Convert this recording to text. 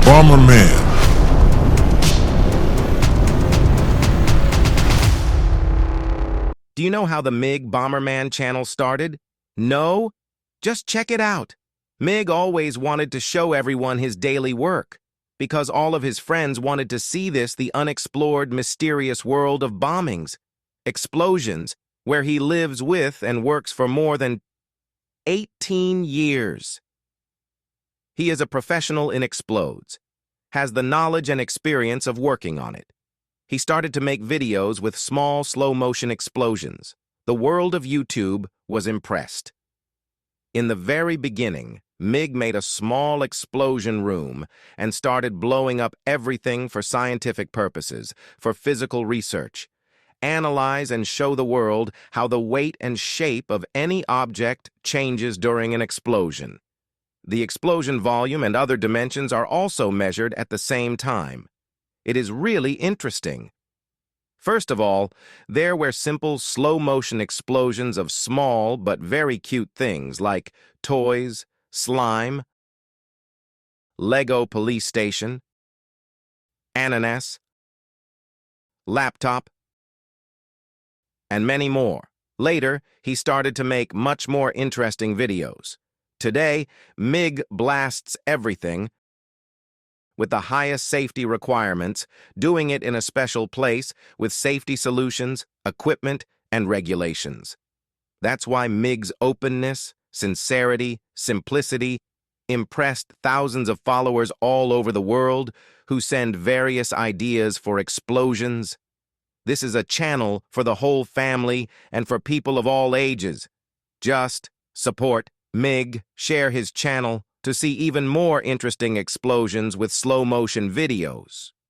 Bomberman. Do you know how the Mig Bomberman channel started? No? Just check it out. Mig always wanted to show everyone his daily work, because all of his friends wanted to see the unexplored, mysterious world of bombings, explosions, where he lives with and works for more than 18 years. He is a professional in explodes, has the knowledge and experience of working on it. He started to make videos with small, slow-motion explosions. The world of YouTube was impressed. In the very beginning, Mig made a small explosion room and started blowing up everything for scientific purposes, for physical research. Analyze and show the world how the weight and shape of any object changes during an explosion. The explosion volume and other dimensions are also measured at the same time. It is really interesting. First of all, there were simple slow-motion explosions of small but very cute things like toys, slime, Lego police station, ananas, laptop, and many more. Later, he started to make much more interesting videos. Today, Mig blasts everything with the highest safety requirements, doing it in a special place with safety solutions, equipment, and regulations. That's why Mig's openness, sincerity, simplicity impressed thousands of followers all over the world who send various ideas for explosions. This is a channel for the whole family and for people of all ages. Just support Mig, share his channel to see even more interesting explosions with slow-motion videos.